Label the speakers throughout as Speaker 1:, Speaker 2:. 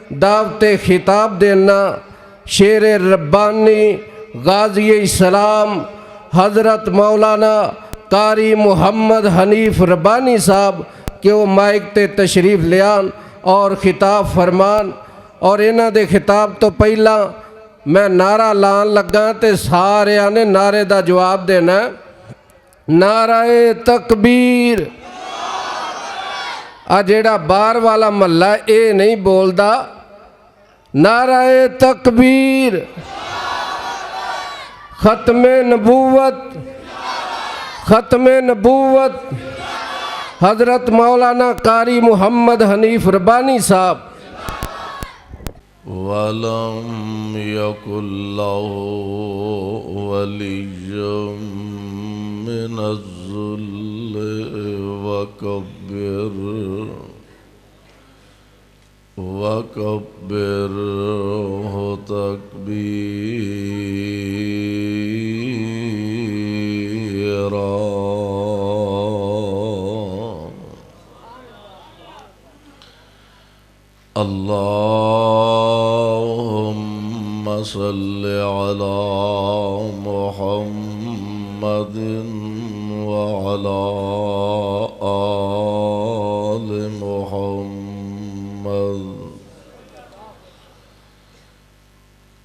Speaker 1: دعوت خطاب دینا شیر ربانی غازی اسلام حضرت مولانا قاری محمد حنیف ربانی صاحب کہ وہ مائک تے تشریف لیان اور خطاب فرمان۔ اور انہاں دے خطاب تو پہلا میں نعرہ لان لگا تے سارے آنے نعرے دا جواب دینا۔ نعرہ تکبیر۔ جیڑا بار والا محلہ اے نہیں بولدا، نعرہ تکبیر، ختم نبوت، ختم نبوت حضرت مولانا قاری محمد حنیف ربانی صاحب۔
Speaker 2: وَلَمْ يَكُنْ لَهُ وَلِيٌّ مِّنَ الذُّلِّ وَكَبِّرْهُ تَكْبِيرًا۔ اللهم صل على محمد وعلى آل محمد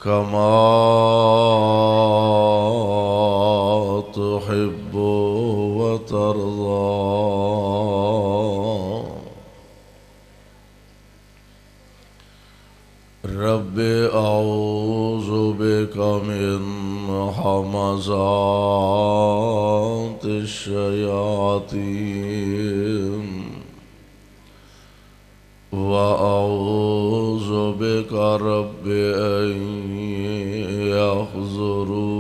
Speaker 2: كما تحب وترضى۔ رب اعوذ بک من همزات الشیاطین واعوذ بک رب ان یحضرون۔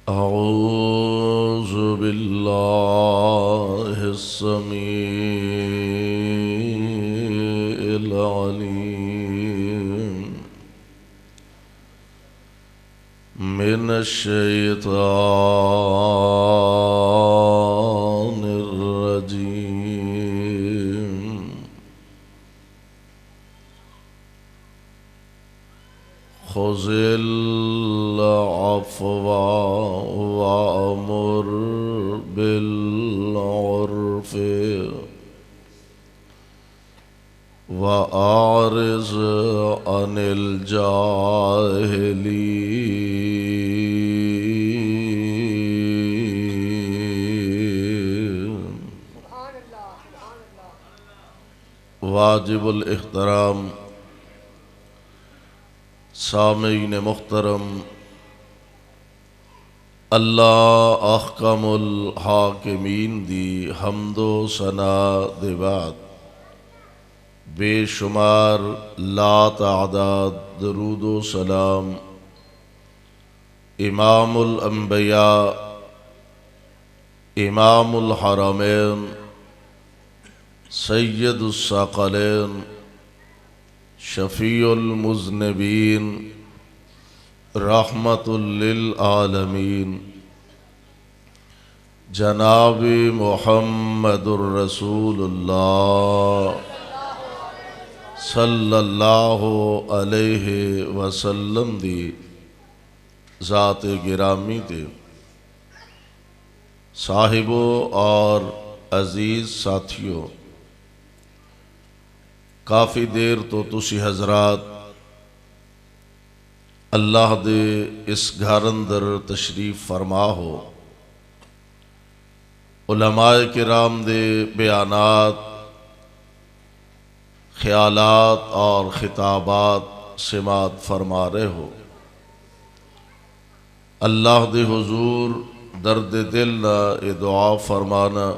Speaker 2: اعوذ باللہ السمیع العلیم من الشیطان الرجیم۔ خذ العفو وأمر بالعرف وأعرض عن الجاهلين۔ واجب الاحترام سامعین محترم، اللہ احکم الحاکمین دی حمد و ثنا دے بعد بے شمار لا تعداد درود و سلام امام الانبیاء امام الحرمین سید الثقلین شفیع المذنبین رحمت للعالمین جناب محمد الرسول اللہ صلی اللہ علیہ وسلم دی ذات گرامی تے صاحبوں اور عزیز ساتھیوں، کافی دیر تو تسی حضرات اللہ دے اس گھر اندر تشریف فرما ہو، علماء کرام دے بیانات، خیالات اور خطابات سماعت فرما رہے ہو۔ اللہ دے حضور درد دل نہ اے دعا فرمانا،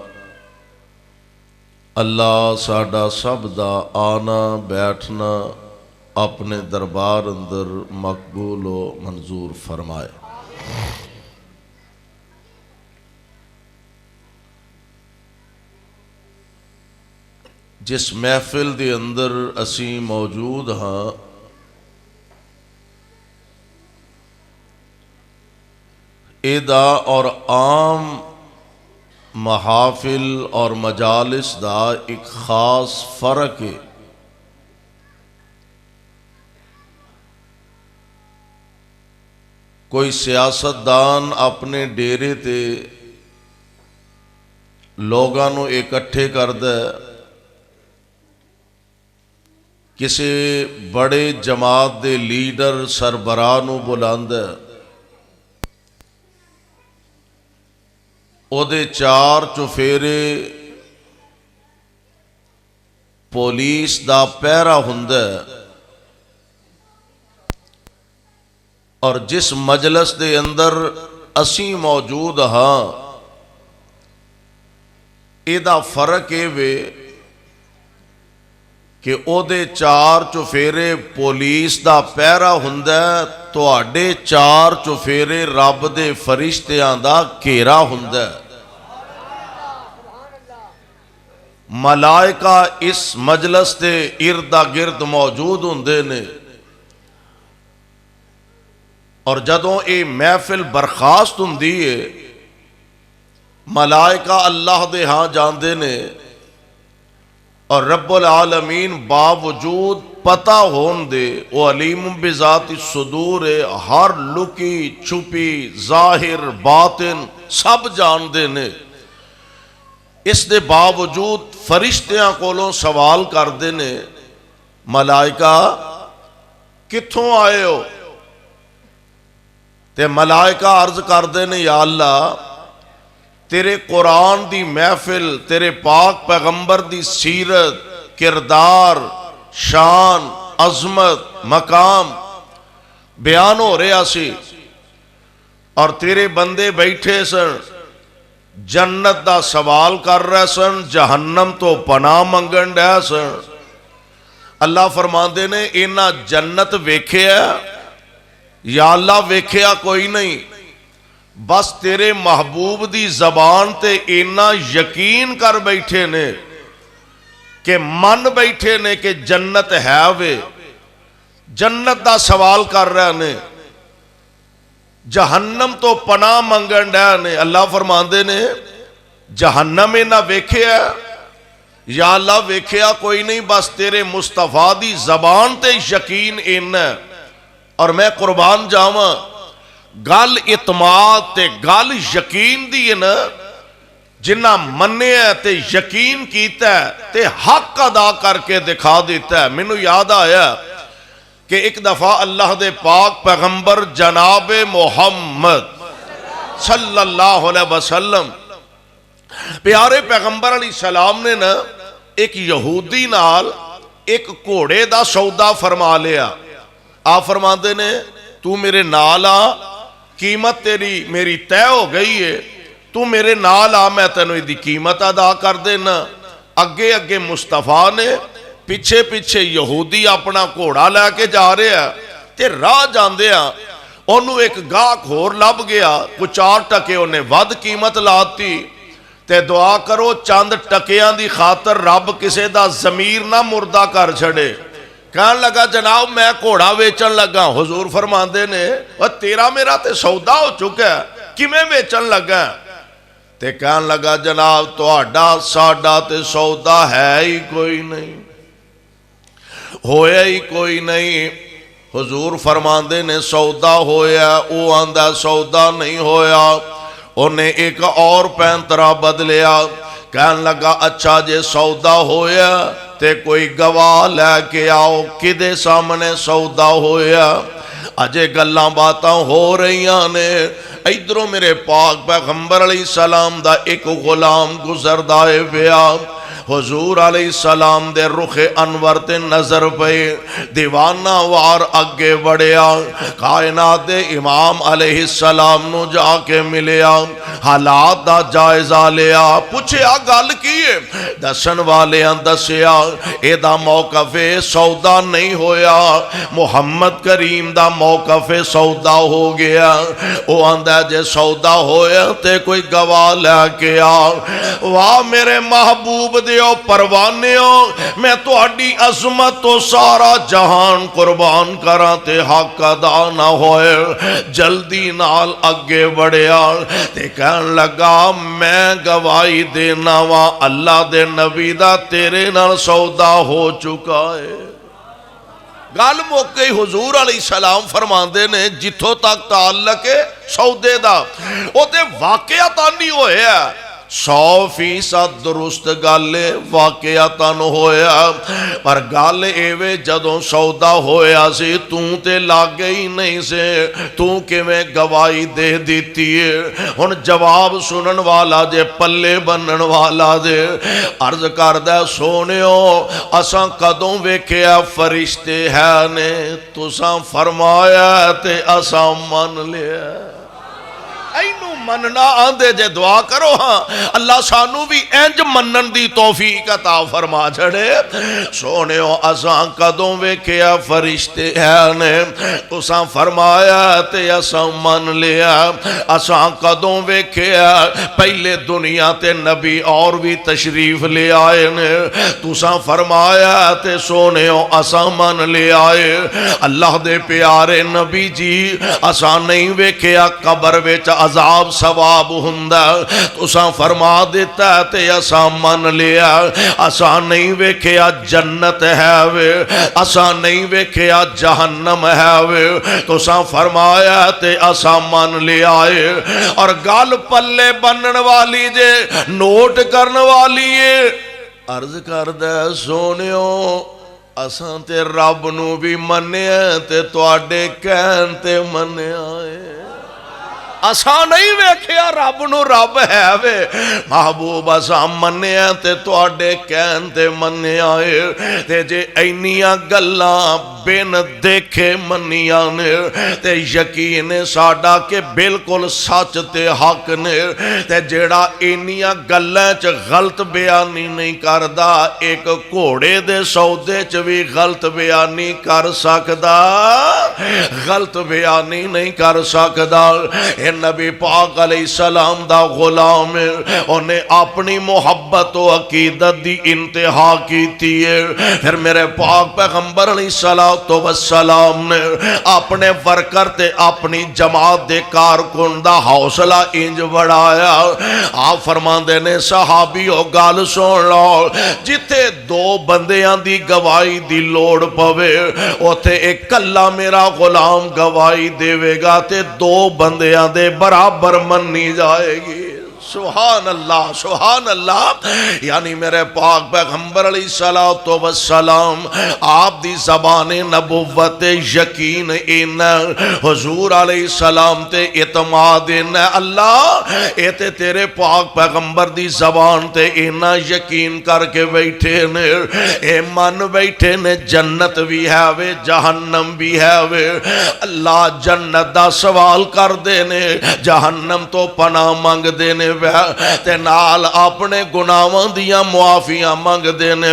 Speaker 2: اللہ ساڈا سب دا آنا بیٹھنا اپنے دربار اندر مقبول و منظور فرمائے۔ جس محفل دے اندر اسی موجود ہاں، ਇਹਦਾ اور عام محافل اور مجالس دا ایک خاص فرق ہے۔ کوئی سیاستدان اپنے ڈیرے تے لوگاں نو اکٹھے کردا ہے، کسی بڑے جماعت دے لیڈر سربراہ نو بلاندا ہے، او دے چار چفیرے پولیس دا پہرا ہوندا ہے، اور جس مجلس دے اندر اسی موجود ہاں ایدہ فرق اے وے کہ او دے چار چفیرے پولیس دا پہرا ہوندا ہے، تواڈے چار چفیرے رب دے فرشتیاں دا گھیرا ہوندا ہے۔ ملائکہ اس مجلس دے ارد گرد موجود ہوندے نے، اور جدوں اے محفل برخاست ہوندی ہے ملائکہ اللہ دے ہاں جاندے نے، اور رب العالمین باوجود پتہ ہون دے وہ علیم بذات الصدور ہے، ہر لکی چھپی ظاہر باطن سب جان دے نے، اس دے باوجود فرشتیاں کولوں سوال کر دے نے، ملائکہ کتھوں آئے ہو؟ تے ملائکہ عرض کر دے نے، یا اللہ تیرے قرآن دی محفل، تیرے پاک پیغمبر دی سیرت، کردار، شان، عظمت، مقام بیان ہو رہا سی، اور تیرے بندے بیٹھے سن جنت دا سوال کر رہے سن، جہنم تو پناہ منگن رہے سن۔ اللہ فرماندے نے اینا جنت ویکھیا یا اللہ ویکھیا کوئی نہیں، بس تیرے محبوب دی زبان تے اینا یقین کر بیٹھے نے کہ من بیٹھے نے کہ جنت ہے وے، جنت دا سوال کر رہے نے، جہنم تو پناہ منگن رہے نے۔ اللہ فرماندے نے جہنم اینا ویکھیا یا اللہ ویکھیا کوئی نہیں، بس تیرے مصطفیٰ دی زبان تے یقین اینا، اور میں قربان جاواں گل اعتماد تے گل یقین دی ہے نا، جنہ مننے ہے تے یقین کیتا ہے تے حق ادا کر کے دکھا دیتا ہے۔ مینوں یاد آیا کہ ایک دفعہ اللہ دے پاک پیغمبر جناب محمد صلی اللہ علیہ وسلم پیارے پیغمبر علیہ السلام نے نا ایک یہودی نال ایک گھوڑے دا سودا فرما لیا۔ آپ فرماندے نے تو میرے نال آ، قیمت تیری میری طے ہو گئی ہے، تو میرے نال آ، میں تینوں دی قیمت ادا کر دینا۔ اگے اگے مصطفیٰ نے، پیچھے پیچھے یہودی اپنا گھوڑا لے کے جا رہے ہیں، تے راہ جاندے ہیں انہوں ایک گاہک ہور لب گیا، کو 4 ٹکے انہیں ود قیمت لاتی، تے دعا کرو چند ٹکیاں دی خاطر رب کسے دا ضمیر نہ مردہ کر چھڑے۔ کہنے لگا جناب میں گھوڑا ویچن لگا۔ حضور فرماندے نے تیرا میرا تے سودا ہو چکا ہے، کیویں ویچن لگا؟ تے کہنے لگا جناب تہاڈا ساڈا تے سودا ہے ہی کوئی نہیں، ہویا ہی کوئی نہیں۔ حضور فرماندے نے سودا ہویا، او آندا سودا نہیں ہویا۔ انہیں ایک اور پینترا بدلیا، کہنے لگا اچھا جے سودا ہویا تے کوئی گواہ لے کے آؤ، کدے سامنے سودا ہویا؟ اجے گلاں باتاں ہو رہیاں نے، ادھروں میرے پاک پیغمبر علیہ السلام دا ایک غلام گزردا ہے پیا، حضور علیہ السلام دے رخ انور تے نظر پہ، دیوانہ وار اگے بڑھیا، کائنات دے امام علیہ السلام نو جا کے ملیا، حالات دا جائزہ لیا، پوچھیا گل کیے؟ دسن والیاں دسیا اے دا موقف سودا نہیں ہویا، محمد کریم دا موقف سودا ہو گیا۔ او آندہ جے سودا ہویا تے کوئی گواہ لے کے آ۔ واہ میرے محبوب دے فرشتے ہو پروانے ہو میں تہاڈی عظمت تو سارا جہان قربان کراں تے حق ادا نہ ہوئے جلدی نال اگے بڑھیا تے کہن لگا میں گواہی دینا وا اللہ دے نبی دا تیرے نال سودا ہو چکا ہے گل موقع حضور علیہ السلام فرماندے نے جتھوں تک تعلق ہے سودے دا او تے واقعتاً نہیں ہویا 100% درست گل واقعتاً ہویا پر گل ایویں جدوں سودا ہویا سی تے لاگے ہی نہیں سے کیویں گواہی دے دیتی ہے ہن جواب سنن والا جے پلے بنن والا دے عرض کردہ سونیو اساں کدوں ویکھیا فرشتے ہے نے تساں فرمایا تے اساں من لیا اینو مننا آندے جے دعا کرو ہاں اللہ سانو بھی انج منن دی توفیق عطا فرما چھڑے سونیو اساں کدوں ویکھیا فرشتے ہیں نے تساں فرمایا تے اساں من لیا اساں کدوں ویکھیا پہلے دنیا تے نبی اور بھی تشریف لے آئے نے تساں فرمایا تے سونیو اساں من لے آئے اللہ دے پیارے نبی جی اساں نہیں ویکھیا قبر وچ عذاب ثواب ہوندا تساں فرما دیتا تے اساں من لیا اساں نہیں ویکھیا جنت ہے وے اساں نہیں ویکھیا جہنم ہے وے تساں فرمایا تے اساں من لیا ہے اور گل پلے بنن والی جے نوٹ کرن والی ہے عرض کردہ سونیو اساں تے رب نو بھی منیا تے تواڈے کہن تے منیا ہے اساں نہیں ویکھیا رب نو رب ہے وے محبوب اساں منیا تے تواڈے کہن تے منیا ہے تے جے اینیاں گلاں بن دیکھے منیاں نے تے یقین ساڈا کہ بالکل سچ تے حق نے تے جیڑا اینیاں گلاں چ غلط بیانی نہیں کردا ایک گھوڑے دے سودے چ بھی غلط بیانی کر سکدا غلط بیانی نہیں کر سکدا نبی پاک علیہ السلام دا غلام انہیں اپنی محبت و عقیدت دی انتہا کی تھی پھر میرے پاک پیغمبر علیہ السلام نے اپنے ورکر تے اپنی جماعت دے کارکن دا حوصلہ انج بڑھایا آپ فرماندے نے صحابیو گال سن لو جتے دو بندیاں دی گواہی دی لوڑ پوے اوتھے ایک کلا میرا غلام گواہی دے وے گا تے دو بندیاں دے برابر منی جائے گی سبحان اللہ یعنی میرے پاک پیغمبر علیہ السلام آپ دی زبان نبوت یقین ان حضور علیہ السلام تے اعتماد ان اللہ اے تے تیرے پاک پیغمبر دی زبان تے اینا یقین کر کے بیٹھے نے اے من بیٹھے نے جنت بھی ہے وے جہنم بھی ہے وے اللہ جنت دا سوال کر دینے جہنم تو پناہ مانگ دینے تے نال اپنے گناہاں دیاں معافیاں مانگ دینے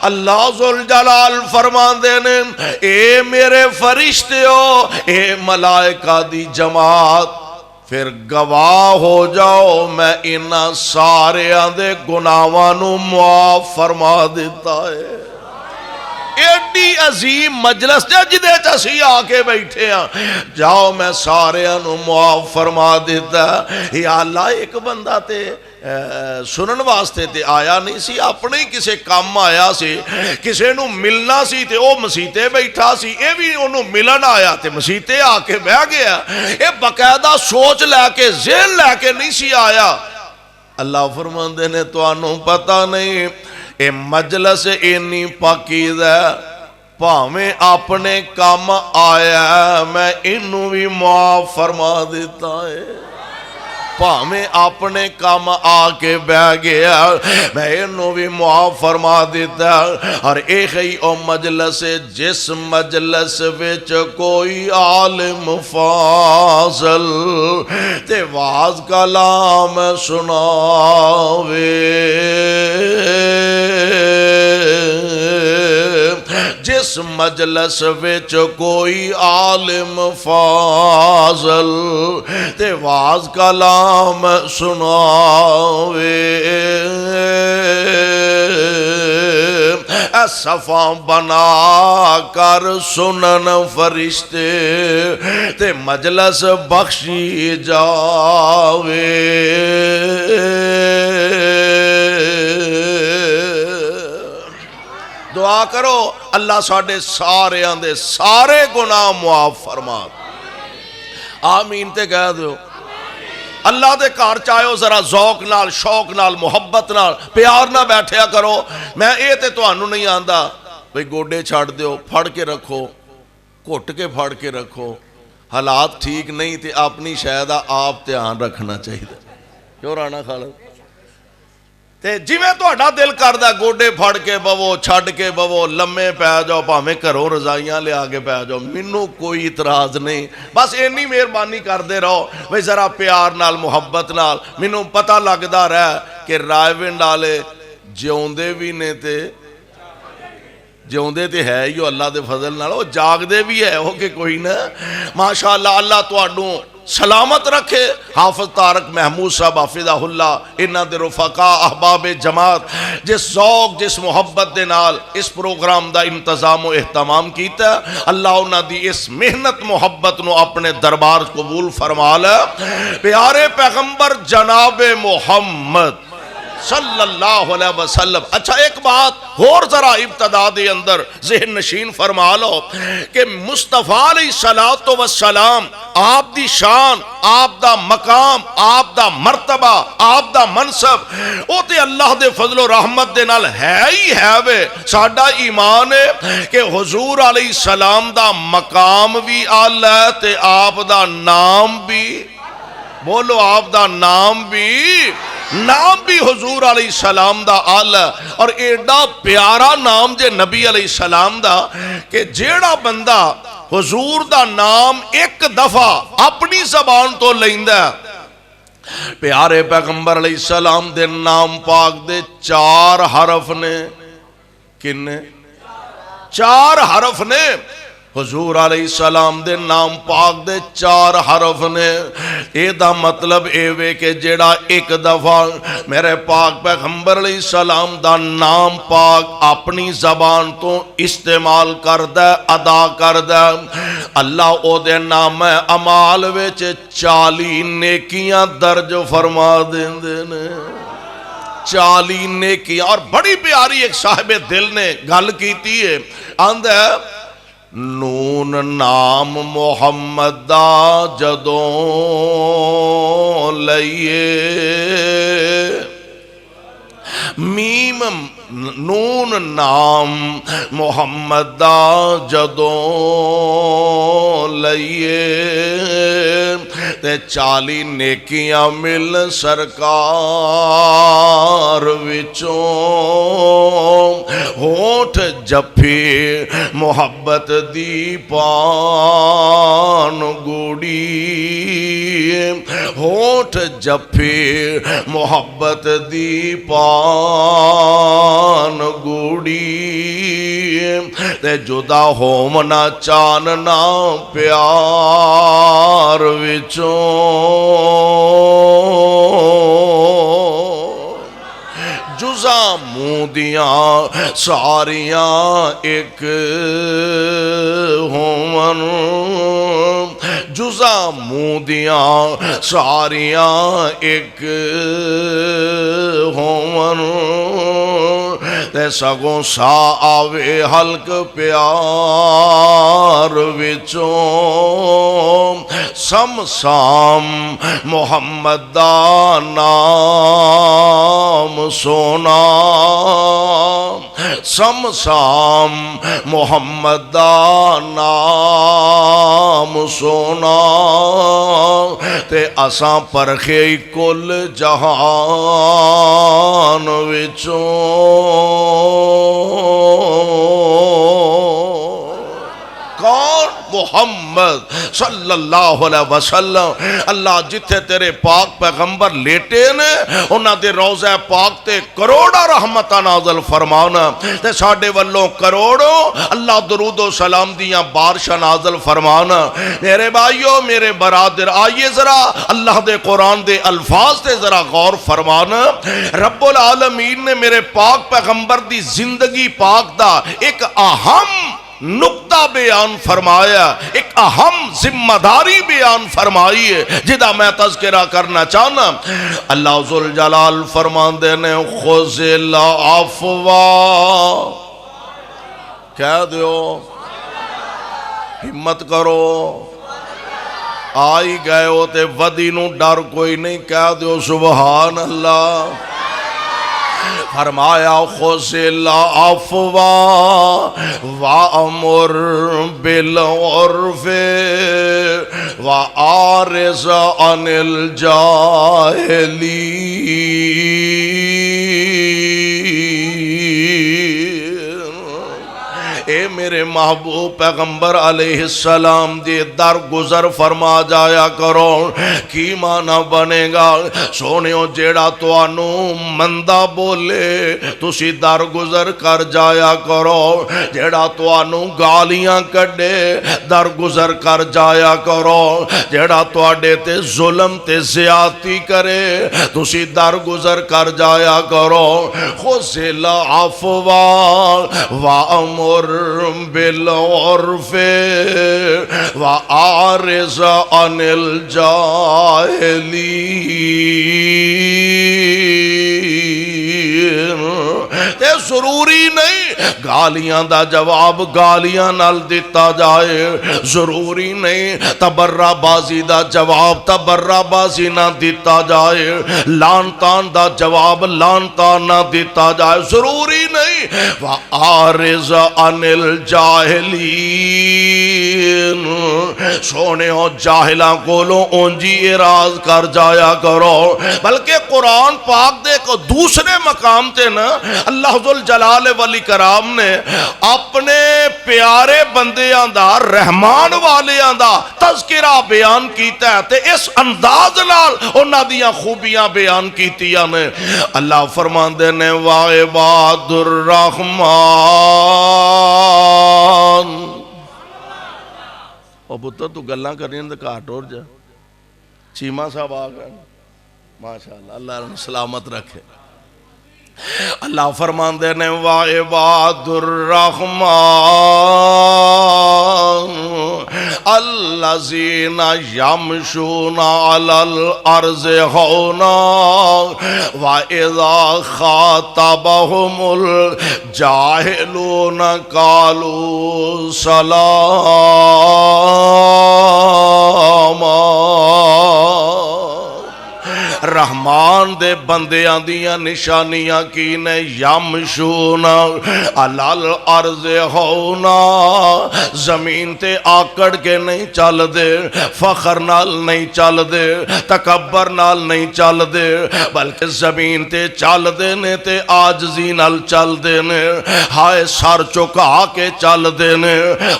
Speaker 2: اللہ ذوالجلال فرمان دینے اے میرے فرشتے ہو اے ملائکہ دی جماعت پھر گواہ ہو جاؤ میں انہاں سارے آندے گناہاں نو معاف فرما دیتا ہے ایڈی عظیم مجلس جدے چسی آکے بیٹھے ہیں جاؤ میں سارے انو معاف فرما دیتا یا اللہ ایک بندہ تے سنن واسطے تے آیا نہیں سی اپنے کسے کام آیا سی کسے نو ملنا سی تے او مسیتے بیٹھا سی اے بھی انو ملن آیا تے مسیتے آکے بہ گیا اے باقاعدہ سوچ لے کے ذہن لے کے نہیں سی آیا اللہ فرماندے نے تو انو پتہ نہیں اے مجلس اینی پاکیز ہے پاویں اپنے کام آیا میں انو بھی معاف فرما دیتا ہے پاویں اپنے کام آکے بہ گیا میں انو بھی معاف فرما دیتا اور ایک ہی او مجلس جس مجلس وچ کوئی عالم فاضل تے واز کلام سناوے جس مجلس وچ کوئی عالم فاضل تے واز کلام سناوے اے صفاں بنا کر سنن فرشتے تے مجلس بخشی جاوے دعا کرو اللہ ساڑھے سارے آندے سارے گناہ معاف فرما آمین تے کہہ دو اللہ دے کار چاہو ذرا ذوق نال شوق نال محبت نال پیار نہ بیٹھیا کرو میں اے تے تو انو نہیں آندہ بھئی گوڑے چھاڑ دیو پھڑ کے رکھو گھٹ کے پھڑ کے رکھو حالات ٹھیک نہیں تے اپنی شاید آپ دھیان رکھنا چاہیے کیوں رانا خالد تے جی میں تو اڈا دل کردہ گوڑے پھڑ کے بوو چھڑ کے بوو لمے پہ جاؤ پاہمیں کرو رضائیاں لے آگے پہ جاؤ منو کوئی اعتراض نہیں بس اینی مہربانی کر دے رہو بھئی ذرا پیار نال محبت نال منو پتہ لگدا رہا کہ رائیوین ڈالے جیوندے بھی نے تے جیوندے تے ہے ہی اللہ دے فضل نال وہ جاگ دے بھی ہے ہو کہ کوئی نہ ماشاءاللہ اللہ تو اڈوں سلامت رکھے حافظ طارق محمود صاحب حافظہ اللہ انہ دے رفقا احباب جماعت جس ذوق جس محبت دے نال اس پروگرام دا انتظام و اہتمام کیتا ہے اللہ انہ دی اس محنت محبت نو اپنے دربار قبول فرما لے پیارے پیغمبر جناب محمد صلی اللہ علیہ وسلم اچھا ایک بات اور ذرا ابتدا دے اندر ذہن نشین فرما لو کہ مصطفیٰ علیہ السلام آپ دی شان آپ دا مقام آپ دا مرتبہ آپ دا منصب او تے اللہ دے فضل و رحمت دے نال ہے ہی ہے وے ساڈا ایمان ہے کہ حضور علیہ السلام دا مقام بھی آلہ ہے تے آپ دا نام بھی بولو آپ دا نام بھی حضور علیہ السلام دا آلہ اور ایڈا پیارا نام جے نبی علیہ السلام دا کہ جیڑا بندہ حضور دا نام ایک دفعہ اپنی زبان تو لیندہ پیارے پیغمبر علیہ السلام دے نام پاک دے 4 حرف نے کنے 4 حرف نے حضور علیہ السلام دے نام پاک دے 4 حرف نے اے دا مطلب اے وے کہ جیڑا ایک دفعہ میرے پاک پیغمبر علیہ السلام دا نام پاک اپنی زبان تو استعمال کردہ ادا کردہ اللہ او دے نام اعمال وچ 40 نیکیاں درج فرما دیندے 40 نیکیاں اور بڑی پیاری ایک صاحب دل نے گل کیتی ہے آندہ نون نام محمد دا جدوں لئیے میم نون نام محمد دا جدوں لئیے تے 40 نیکیاں مل سرکار وچوں ہونٹ جپھی محبت دی پان گوڑی ہونٹ جپھی محبت دی پان گوڑی تے جدا ہومنا چاننا پیار وچوں جزا موندیاں ساریاں ایک ہومن جزا موندیاں ساریاں ایک ہومن تے سگوں سا آوے حلق پیار وچوں سم سام محمد دا نام سونا سم سام محمد دا نام سونا تے اساں پرکھے کل جہان وچوں کون محمد محمد صلی اللہ علیہ وسلم اللہ جتھے تیرے پاک پیغمبر لیٹے نے انہاں دے روضہ پاک تے کروڑا رحمتہ نازل فرمانا تے ساڑھے والوں کروڑوں اللہ درود و سلام دیاں بارشہ نازل فرمانا۔ میرے بھائیوں میرے برادر آئیے ذرا اللہ دے قرآن دے الفاظ تے ذرا غور فرمانا۔ رب العالمین نے میرے پاک پیغمبر دی زندگی پاک دا ایک اہم نقطہ بیان فرمایا، ایک اہم ذمہ داری بیان فرمائی ہے جدا میں تذکرہ کرنا چاہنا۔ اللہ ذوالجلال فرماندے نے خذ العفو، کہہ دیو ہمت کرو، آئی گئے ہوتے ودی نو ڈر کوئی نہیں، کہہ دیو سبحان اللہ۔ فرمایا خذ العفو وامر بالعرف واعرض عن الجاہلین۔ اے میرے محبوب پیغمبر علیہ السلام دی در گزر فرما جایا کرو۔ کی معنی بنے گا؟ سونیو جیڑا تو آنو مندہ بولے تسی در گزر کر جایا کرو، جیڑا تو آنو گالیاں کڈے در گزر کر جایا کرو، جیڑا تو آڈے تے ظلم تے زیادتی کرے تسی در گزر کر جایا کرو۔ خذ العفو وامر بالعرف واعرض عن الجاہلین۔ تے ضروری نہیں گالیاں دا جواب گالیاں نال دیتا جائے، ضروری نہیں تبرہ بازی دا جواب تبرہ بازی نہ دیتا جائے، لان تان دا جواب لان تان نہ دیتا جائے، ضروری نہیں وَآرِزَ عَنِ الْجَاہِلِينَ۔ سونے ہو جاہلاں کولوں اونجی اراز کر جایا کرو، بلکہ قرآن پاک دے کو دوسرے مقام تے نا اللہ ذوالجلال والاکرام نے اپنے پیارے بندیاں دا رحمان والیاں دا تذکرہ بیان کیتا ہے تے اس انداز نال انہاں دیاں خوبیاں بیان کیتیاں نے۔ اللہ فرماندے نے وَعِبَادُ الرحمن۔ او پتر تو گلاں کرنی ہیں تو کاٹ اور جا، چیمہ صاحب آگا ماشاءاللہ، اللہ انہیں سلامت رکھے۔ اللہ فرماندے نے وَعِبَادُ الرحمن الَّذِينَ يَمْشُونَ عَلَى الْأَرْضِ هَوْنًا وَإِذَا خَاطَبَهُمُ الْجَاهِلُونَ قَالُوا سَلَامًا۔ رحمان دے بندیاں دیاں نشانیاں کی نے یمشون علال ارض ہونا، زمین تے آکڑ کے نہیں چل دے، فخر نال نہیں چل دے، تکبر نال نہیں چل دے، بلکہ زمین تے چل دے نے تے آجزی نال چل دے نے، ہائے سر چکا کے چل دے نے،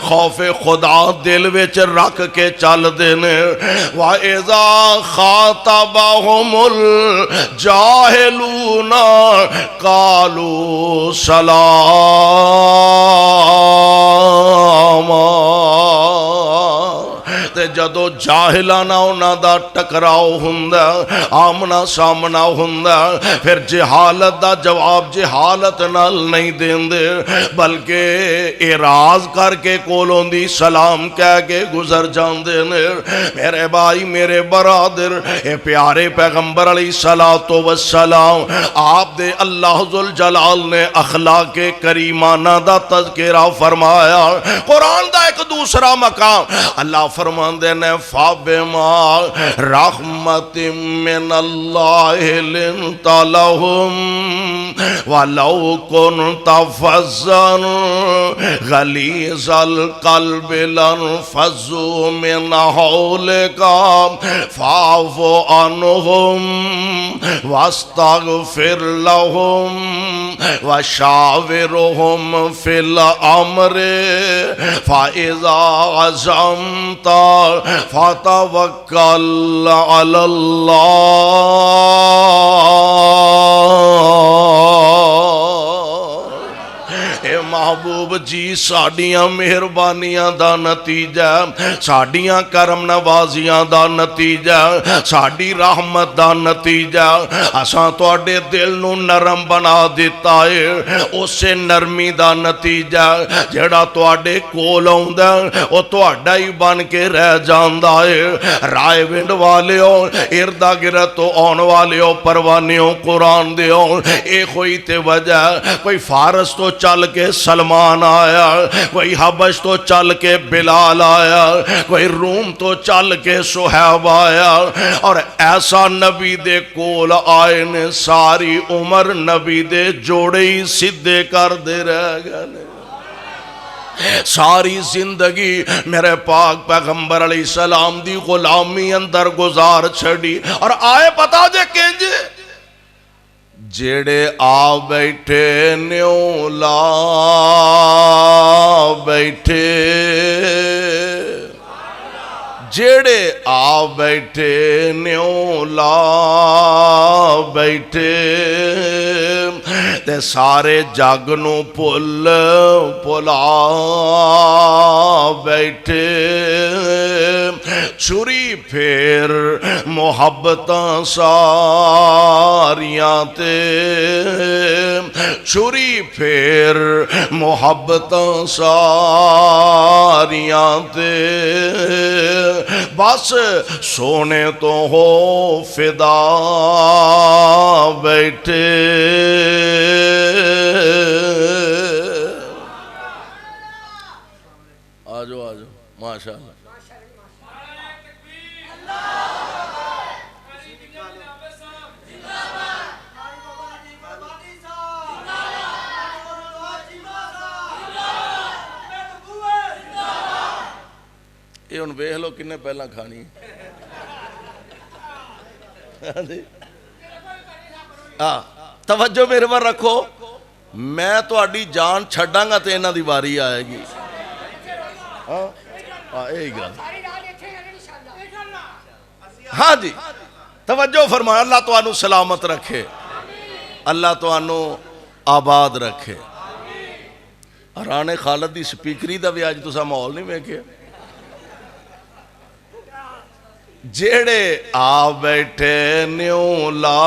Speaker 2: خوف خدا دل وچ رکھ کے چل دے نے۔ وَإِذَا خَاطَبَهُمُ الجاہلون قالوا سلاما۔ جدو جاہلانہ انہاں دا ٹکراؤ ہوندا، آمنا سامنا ہوندا، پھر جہالت دا جواب جہالت نال نہیں دیندے، بلکہ اعراض کر کے کولوں دی سلام کہہ کے گزر جاندے نے۔ میرے بھائی میرے برادر، اے پیارے پیغمبر علیہ السلام آپ دے اللہ ذوالجلال نے اخلاق کریمانہ دا تذکرہ فرمایا۔ قرآن دا ایک دوسرا مقام اللہ فرماندے نے فَبِمَا رَحْمَةٍ مِّنَ اللَّهِ لِنْتَ لَهُمْ وَلَوْ كُنْتَ فَظًّا غَلِيظَ الْقَلْبِ لَانفَضُّوا مِنْ حَوْلِكَ فَاعْفُ عَنْهُمْ وَاسْتَغْفِرْ لَهُمْ وَشَاوِرْهُمْ فِي الْأَمْرِ فَإِذَا عَزَمْتَ فَتَوَكَّلْ عَلَى اے محبوب جی ساڑیاں مہربانیاں دا نتیجہ ساڑیاں کرم نوازیاں دا نتیجہ ساڑی رحمت دا نتیجہ اساں توڑے دل نو نرم بنا دیتا ہے اسے نرمی دا نتیجہ جڑا توڑے کول آؤندا او توڑا ہی بن کے رہ جاندا ہے رائے ونڈ والیو اردا گرتو آن والیو پروانیوں قرآن دیو اے کوئی تے وجہ کوئی فارس تو چل کے سلمان آیا کوئی حبش تو چل کے بلال آیا کوئی روم تو چل کے صہیب آیا اور ایسا نبی دے کول آئے نے ساری عمر نبی دے جوڑے ہی سدھے کر دے رہ گئے ساری زندگی میرے پاک پیغمبر علیہ السلام دی غلامی اندر گزار چھڑی اور آئے پتا جے کینجے جیڑے آ بیٹھے نیوں لا بیٹھے جیڑے آ بیٹھے نیوں لا بیٹھے تے سارے جگ نو پل پلا بیٹھے چھری پھر محبتاں ساریاں تے چھری پھر محبتاں ساریاں تے بس سونے تو ہو فدا بیٹھے آجو آجو ماشاءاللہ یہ ان ویکھ لو کنے پہلا کھانی توجہ میرے پر رکھو میں تو اڈی جان چھڑاں گا تے انہاں دی واری آئے گی ہاں جی توجہ فرمایا اللہ تو انو سلامت رکھے اللہ تو انو آباد رکھے رانے خالد دی سپیکری دا بھی آج تو سا ماحول نہیں ویکھے جیڑے آ بیٹھے نیوں لا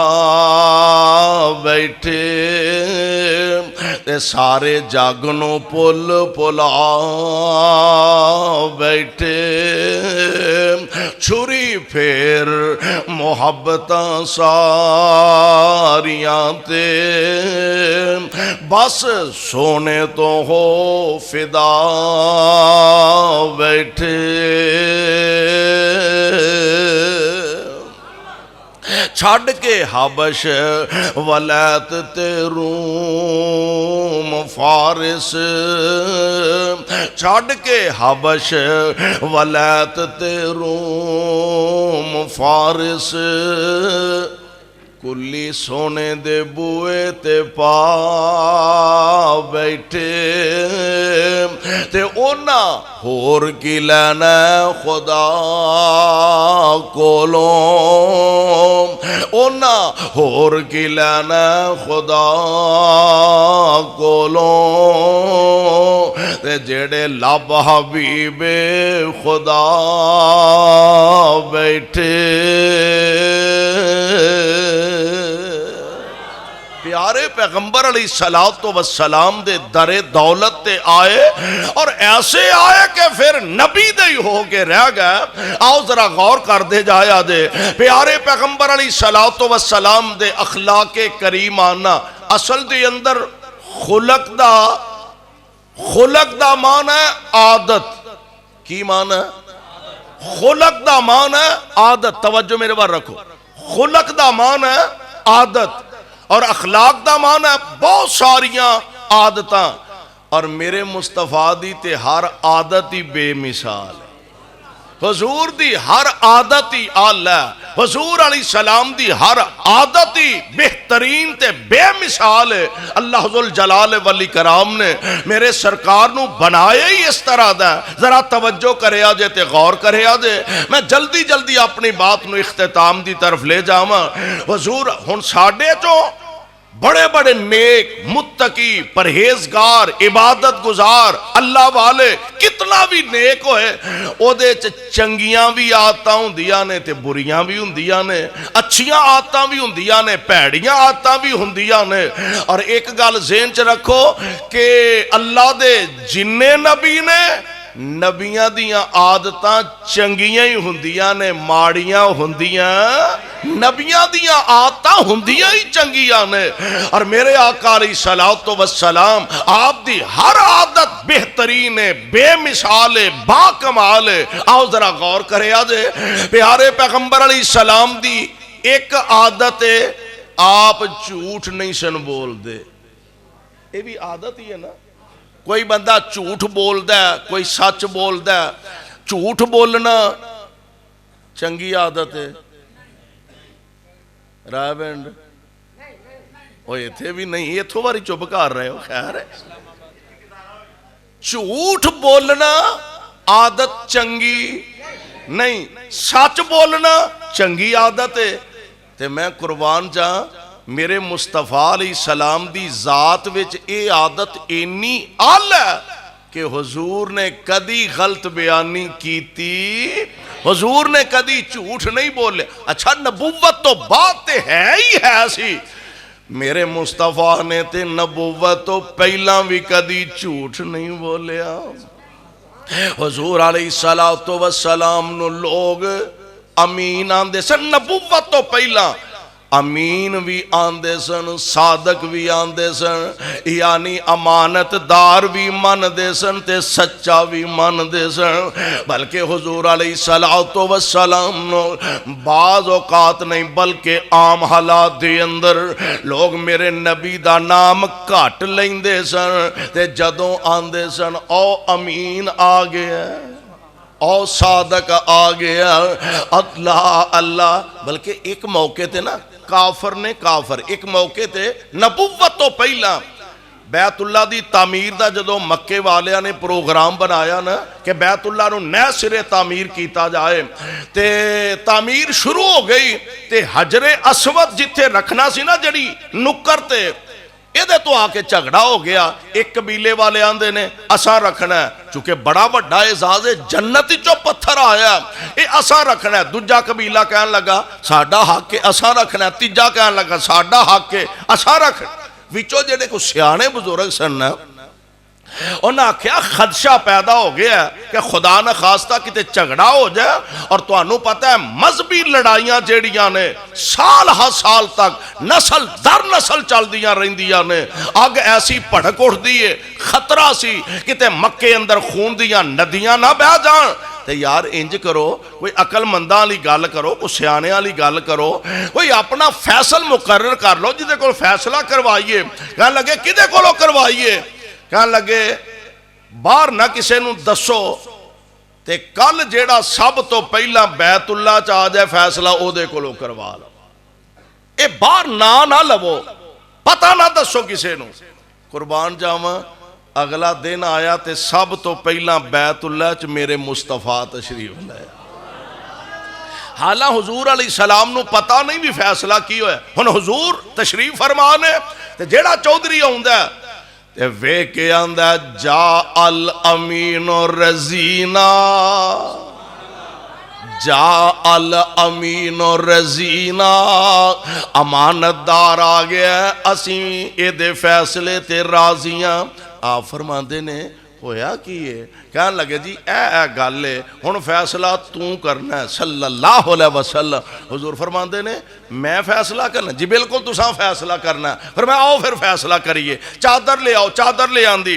Speaker 2: بیٹھے تے سارے جاگنوں پل پلا بیٹھے چھری پھر محبتاں ساریاں تے بس سونے تو ہو فدا بیٹھے چھڑ کے حبش ولیت تے روم فارس چھڑ کے حبش ولیت تے روم فارس کلی سونے دے بوئے تے پا بیٹھے تے اونا ہور کی لینا خدا کولوں اونا ہور کی لینا خدا کولوں تے جڑے لب حبیب خدا بیٹھے پیارے پیغمبر علیہ السلام دے در دولت تے آئے اور ایسے آئے کہ پھر نبی دے ہی ہو کے رہ گئے آؤ ذرا غور کر دے جایا دے پیارے پیغمبر علیہ السلام دے اخلاق کریمانہ اصل دے اندر خلق دا معنی ہے عادت کی معنی ہے خلق دا مان ہے عادت. توجہ میرے بار رکھو. خلق دا مان ہے عادت اور اخلاق دا مان ہے بہت ساریاں عادتاں. اور میرے مصطفیٰ دی تے ہر عادت ہی بے مثال ہے. حضور دی ہر عادت ہی اعلی ہے. حضور علیہ السلام دی ہر عادت ہی بہترین تے بے مثال ہے. اللہ ذوالجلال والاکرام نے میرے سرکار نو بنایا ہی اس طرح دا. ذرا توجہ کرے آجے تے غور کرے آجے. میں جلدی جلدی اپنی بات نو اختتام دی طرف لے جاواں. حضور ہن ساڈے چوں بڑے بڑے نیک متقی پرہیزگار عبادت گزار اللہ والے کتنا بھی نیک ہوئے او دے چنگیاں بھی عادتاں ہوندیاں نے تے بریاں بھی ہوندیاں نے, اچھیاں عادتاں بھی ہوندیاں نے, پیڑیاں عادتاں بھی ہوندیاں نے. اور ایک گل ذہن چ رکھو کہ اللہ دے جننے نبی نے نبیاں دیاں عادتاں چنگیاں ہی ہوندیاں نے, ماڑیاں ہوندیاں. نبیاں دیاں عادتاں ہوندیاں ہی چنگیاں نے. اور میرے آقا علیہ الصلوۃ والسلام آپ دی ہر عادت بہترین ہے, بے مثال ہے, با کمال ہے. آؤ ذرا غور کرے آجے. پیارے پیغمبر علیہ السلام دی ایک عادت ہے, آپ جھوٹ نہیں سن بول دے. یہ بھی عادت ہی ہے نا. کوئی بندہ جھوٹ بولدا ہے, کوئی سچ بولدا ہے. جھوٹ بولنا چنگی عادت ہے. رائے بینڈ وہ ایتھے بھی نہیں, ایتھوں باری چپ کر رہے ہو. خیر ہے, جھوٹ بولنا عادت چنگی نہیں, سچ بولنا چنگی عادت ہے. تے میں قربان جاں میرے مصطفیٰ علیہ السلام دی ذات وچ اے عادت اینی اعلی ہے کہ حضور نے کدی غلط بیانی کیتی, حضور نے کدی جھوٹ نہیں بولے. اچھا نبوت تو بات تے ہے ہی ہے سی, میرے مصطفیٰ نے تے نبوت تو پہلا بھی کدی جھوٹ نہیں بولیا. حضور علیہ السلام نو لوگ امین آندے سن, نبوت تو پہلا امین بھی آندے سن, صادق بھی آندے سن, یعنی امانت دار بھی من دے سن تے سچا بھی من دے سن. بلکہ حضور علیہ السلام نو بعض اوقات نہیں بلکہ عام حالات دے اندر لوگ میرے نبی دا نام کٹ لیندے سن. تے جدوں آندے سن او امین آ گیا, او صادق آ گیا, اللہ اللہ. بلکہ ایک موقع تے نا کافر ایک موقع تے نبوت تو پہلا بیت اللہ دی تعمیر دا جدو مکے والیاں نے پروگرام بنایا نا کہ بیت اللہ نو نئے سرے تعمیر کیتا جائے, تے تعمیر شروع ہو گئی. تے حجر اسود جتھے رکھنا سی نا جڑی نکر تے, یہ تو آ کے جھگڑا ہو گیا. ایک قبیلے والے آندے نے اساں رکھنا ہے, چونکہ بڑا بڑا اعزاز ہے, جنت چو پتھر آیا, اے اساں رکھنا ہے. دوجا قبیلہ کہنے لگا ساڈا حق ہے اساں رکھنا ہے. تیجا کہنے لگا ساڈا حق ہے اساں رکھنا. وچوں جڑے کو سیانے بزرگ سن انہاں آکھیا خدشہ پیدا ہو گیا کہ خدا نہ خواستہ کتے جھگڑا ہو جائے. اور تانوں پتہ ہے مذہبی لڑائیاں جیڑیاں نے سال ہا سال تک نسل در نسل چل دیاں رہندیاں نے. اگ ایسی بھڑک اٹھدی ہے, خطرہ سی کتے مکے اندر خون دیاں ندیاں نہ بہ جان. تے یار انج کرو, کوئی عقل منداں والی گل کرو, کوئی سیانے والی گل کرو, کوئی اپنا فیصل مقرر کر لو جدے کول فیصلہ کروائیے. کہنے لگے کدے کولوں کروائیے؟ کہنے لگے باہر نہ کسے نو دسو, تے کل جیڑا سب تو پہلا بیت اللہ چ آ جائے فیصلہ او دے کولوں کروا لو. اے باہر نہ لو, پتہ نہ دسو کسے نو. قربان جاواں اگلا دن آیا تے سب تو پہلا بیت اللہ چ میرے مصطفیٰ تشریف لائے. حالہ حضور علیہ السلام نو پتہ نہیں بھی فیصلہ کی ہوئے. ہن حضور تشریف فرمانے تے جیڑا چودھری آوندا ہے تے ویکھ کے آندا جا الامین رزینا, جا الامین رزینا, امانت دار آ گیا, اسیں اے دے فیصلے تے راضیاں. آپ فرماندے نے ہویا کی ہے؟ کہنے لگے جی اے گل ہے, ہن فیصلہ تو کرنا ہے صلی اللہ علیہ وسلم. حضور فرماندے نے میں فیصلہ کرنا؟ جی بالکل تساں فیصلہ کرنا ہے. فرمایا آؤ پھر فیصلہ کریے, چادر لے آؤ. چادر لے آندی,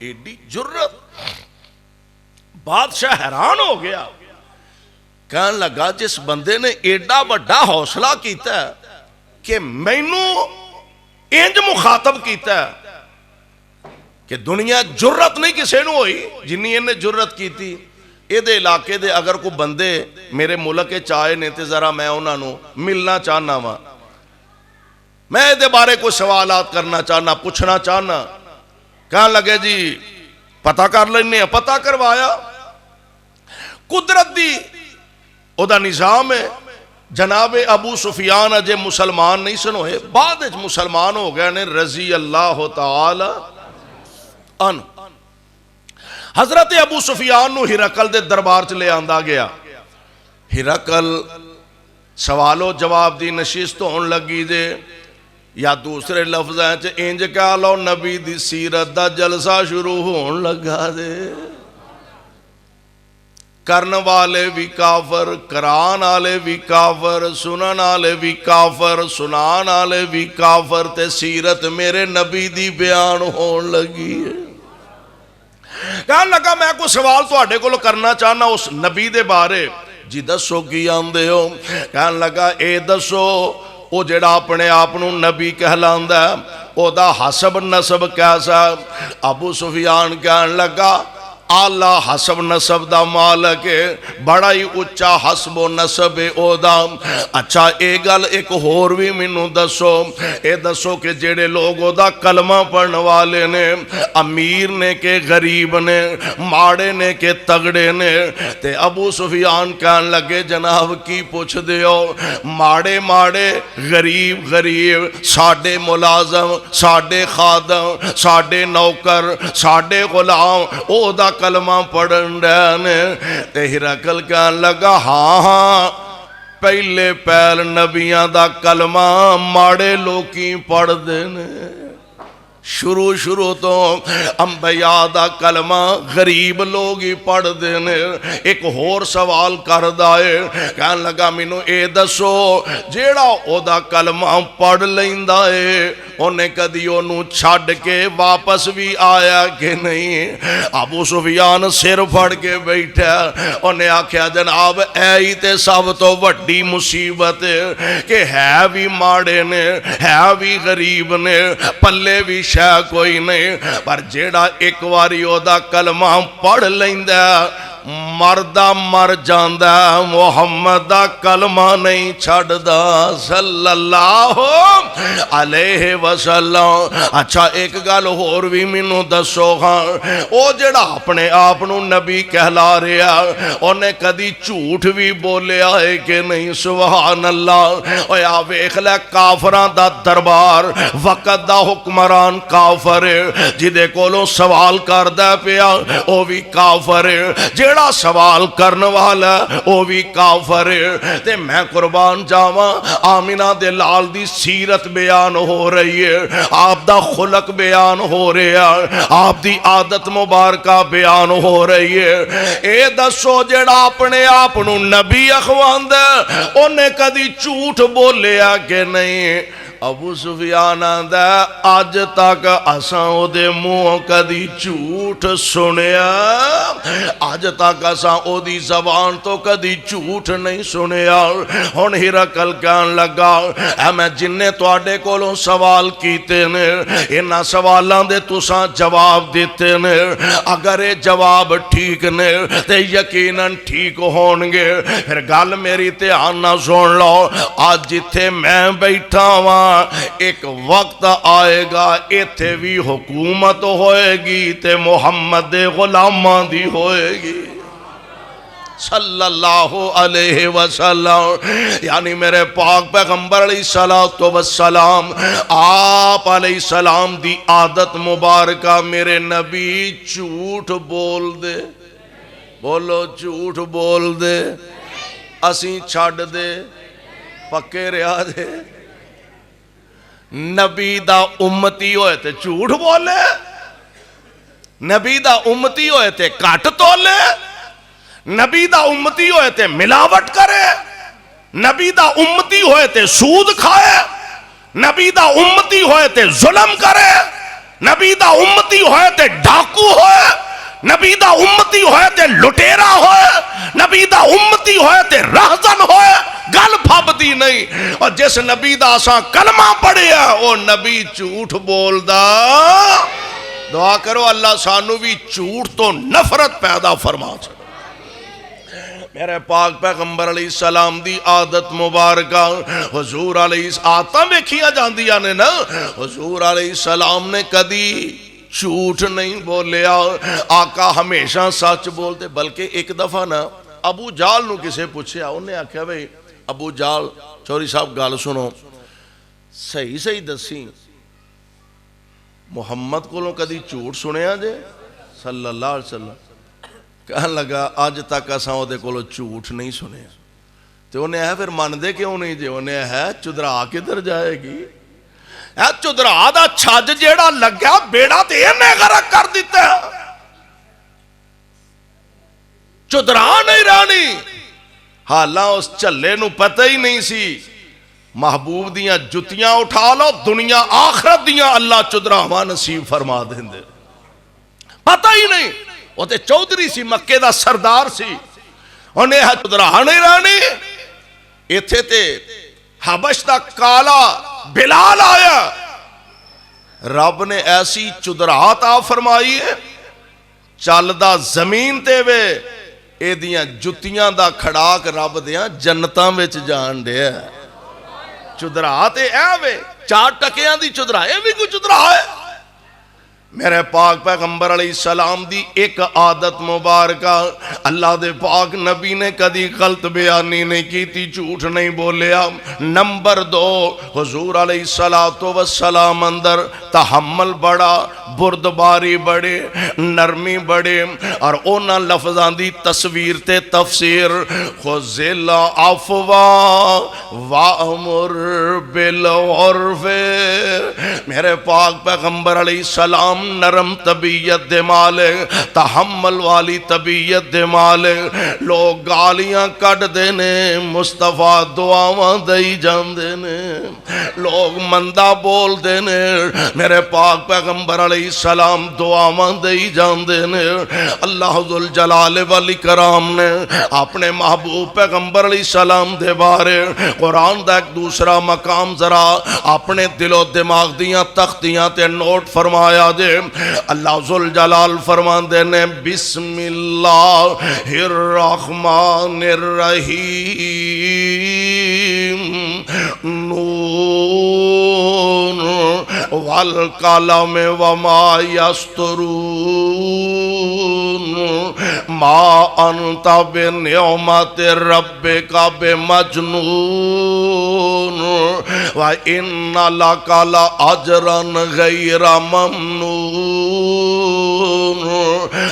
Speaker 2: ایڈی جرت. بادشاہ حیران ہو گیا, کہنے لگا جس بندے نے ایڈا بڑا حوصلہ کیتا ہے کہ مینو انج مخاطب کیتا ہے کہ دنیا جرت نہیں کسے نو ہوئی جنی انہیں جرت کیتی. اے دے علاقے دے اگر کوئی بندے میرے ملک کے چاہے نے تے ذرا میں انہاں نو ملنا چاہنا وا, میں دے بارے کوئی سوالات کرنا چاہنا, پوچھنا چاہنا. کہنے لگے جی پتہ کر لینے, پتہ کروایا. قدرت دی او دا نظام ہے. جناب ابو سفیان اجے مسلمان نہیں سن ہوئے, بعد وچ مسلمان ہو گئے نے رضی اللہ تعالی عنہ. حضرت ابو سفیان نو ہرقل دے دربار چ لے آندا گیا. ہرقل سوال و جواب دی نشست ہون لگی دے, یا دوسرے لفظاں چ انج کہہ لو نبی دی سیرت دا جلسہ شروع ہون لگا دے. کرن والے بھی کافر, کران والے بھی کافر, سنن والے بھی کافر, سنان والے بھی کافر, تے سیرت میرے نبی دی بیان ہون لگی ہے. کہنے لگا میں کوئی سوال تواڈے کول کرنا چاہنا اس نبی دے بارے. جی دسو کی آندے ہو؟ کہنے لگا اے دسو او جڑا اپنے آپنوں نبی کہلاندا ہے او دا حسب نسب کیسا؟ ابو سفیان کہنے لگا آلہ حسب نسب دا مالک ہے, بڑا ہی اچھا حسب و نسب او دا. اچھا اے گل ایک ہور بھی منو دسو, اے دسو کہ جڑے لوگ او دا کلمہ پڑھنے والے نے, امیر نے کہ غریب نے, ماڑے نے کہ تگڑے نے. تے ابو سفیان کہنے لگے جناب کی پوچھ دے ہو؟ ماڑے ماڑے, غریب غریب, ساڑے ملازم, ساڑے خادم, ساڑے نوکر, ساڑے غلام او دا کلمہ پڑھن رہنے. تے ہرقل کہنے لگا ہاں ہاں پہلے پہل نبیاں دا کلمہ ماڑے لوکی پڑھ دینے. شروع تو انبیاء دا کلمہ غریب لوگ ہی پڑھ دینے. ایک ہور سوال کر دائے, کہنے لگا مینو اے دسو جیڑا او دا کلمہ پڑھ لیندا ہے انہیں کدی انہوں چھڑ کے واپس بھی آیا کہ نہیں؟ ابو سفیان سر پھڑ کے بیٹھا, انہیں آکھیا جناب اے تے سب تو وڈی مصیبت ہے کہ ہے بھی ماڑے نے, ہے بھی غریب نے, پلے بھی شہ کوئی نہیں, پر جیڑا ایک واری او دا کلمہ پڑھ لیندا مردہ مر جاندہ, محمد دا کلمہ نہیں چھڑدا صلی اللہ علیہ وسلم. اچھا ایک گل اور بھی منو دسو ہاں, او جڑا اپنے آپنوں نبی کہلا رہا انہیں کدی جھوٹ بھی بولیا ہے کہ نہیں؟ سبحان اللہ. اوے آ ویکھ لے کافراں دا دربار, وقت دا حکمران کافر ہے, جدے کولوں سوال کردا پیا او بھی کافر ہے, جڑا سوال کرنے والا او بھی کافر ہے. تے میں قربان جاواں آمینہ دے لال دی سیرت بیان ہو رہی ہے, آپ دا خلق بیان ہو رہا ہے, آپ دی عادت مبارکہ بیان ہو رہی ہے. اے دسو جڑا اپنے آپنوں نبی اخواندہ انہیں کدی جھوٹ بولیا کہ نہیں؟ ابو سفیان آندا آج تک اساں او دے منہ کدی جھوٹ سنیا, آج تک اساں او دی زبان تو کدی جھوٹ نہیں سنیا. ہن ہرقل کہن لگا اے میں جننے تواڈے کولوں سوال کیتے نے انہاں سوالاں دے تساں جواب دیتے نے, اگر یہ جواب ٹھیک نے تے یقیناً ٹھیک ہون گے. پھر گل میری دھیان نہ سن لو, آج جتھے میں بیٹھا ہاں ایک وقت آئے گا ایتھے بھی حکومت ہوئے گی تے محمد غلاماں دی ہوئے گی صلی اللہ علیہ وسلم. یعنی میرے پاک پیغمبر علیہ السلام, آپ علیہ السلام دی عادت مبارکہ میرے نبی جھوٹ بول دے, بولو جھوٹ بول دے, اسیں چھڑ دے, پکے رہا دے. نبی دا امتی ہوئے تے جھوٹ بولے, نبی دا امتی ہوئے تے کٹ تولے, نبی دا امتی ہوئے تے ملاوٹ کرے, نبی دا امتی ہوئے تے سود کھائے, نبی دا امتی ہوئے تے ظلم کرے. نبی دا امتی ہوئے تے ڈاکو ہوئے، نبی دا امتی ہوئے تے لٹیرا ہوئے، نبی دا امتی ہوئے تے رہزن ہوئے، گل پھب دی نہیں۔ اور جس نبی دا اساں کلمہ پڑھیا وہ نبی جھوٹ بول دا۔ دعا کرو اللہ سانو بھی جھوٹ تو نفرت پیدا فرما چھے۔ میرے پاک پیغمبر علیہ السلام دی عادت مبارکہ، حضور علیہ السلام میں کیا جان دیا نے نا، حضور علیہ السلام نے کدی جھوٹ نہیں بولیا، آقا ہمیشہ سچ بولتے۔ بلکہ ایک دفعہ نا ابو جال نو کسے پوچھیا، انہیں آکھیا بھئی ابو جال چوری صاحب گال سنو، صحیح صحیح دسی محمد کو کدی جھوٹ سنیا جے صلی اللہ علیہ وسلم؟ کہنے لگا آج تک اساں او دے کولو جھوٹ نہیں سنیا۔ تو انہیں ہے پھر مان دے کیوں نہیں جے؟ انہیں ہے چدرا کدھر جائے گی؟ ہے چدرا دا چھج جیڑا لگیا بیڑا تے انہیں غرق کر دیتا ہے، چدرا نہیں رانی۔ حالاں اس چلے نو پتہ ہی نہیں سی محبوب دیاں جتیاں اٹھا لو، دنیا آخرت دیاں اللہ چدراواں نصیب فرما دیندے، پتہ ہی نہیں۔ وہ تے چودھری سی، مکے دا سردار سی، انہیں ہے چدرا نہیں رانی۔ ایتھے تے حبش دا کالا بلال آیا، رب نے ایسی چدرا عطا فرمائی ہے، چلدا زمین تے وے اے دیاں جتیاں دا کھڑاک رب دیاں جنتاں وچ جان دیا۔ چدرا تے اے وے 4 ٹکیاں دی چدرا، اے بھی کوئی چدرا ہے؟ میرے پاک پیغمبر علیہ السلام دی ایک عادت مبارکہ، اللہ دے پاک نبی نے کدی غلط بیانی نہیں کی تھی، جھوٹ نہیں بولیا۔ نمبر 2، حضور علیہ السلام اندر تحمل بڑا، بردباری بڑے، نرمی بڑے، اور اونا لفظان دی تصویر تے تفسیر، خُذِ الْعَفْوَ وَأْمُرْ بِالْعُرْفِ۔ میرے پاک پیغمبر علیہ السلام نرم طبیعت دے مالک، تحمل والی طبیعت دے مالک، لوگ گالیاں کٹ دینے، مصطفیٰ دعاواں دائی جان دینے، لوگ مندہ بول دینے، میرے پاک پیغمبر علیہ السلام دعاواں دائی جان دینے۔ اللہ ذوالجلال والاکرام نے اپنے محبوب پیغمبر علیہ السلام دے بارے قرآن دا ایک دوسرا مقام ذرا اپنے دل و دماغ دیاں تختیاں تے نوٹ فرمایا دے۔ اللہ ذوالجلال فرماندے نے بسم اللہ الرحمن الرحیم، نون والقلم وما یسطرون، ما انت بنعمت ربک بمجنون، وَإِنَّ لَكَ لَأَجْرًا غَيْرَ مَمْنُونٍ،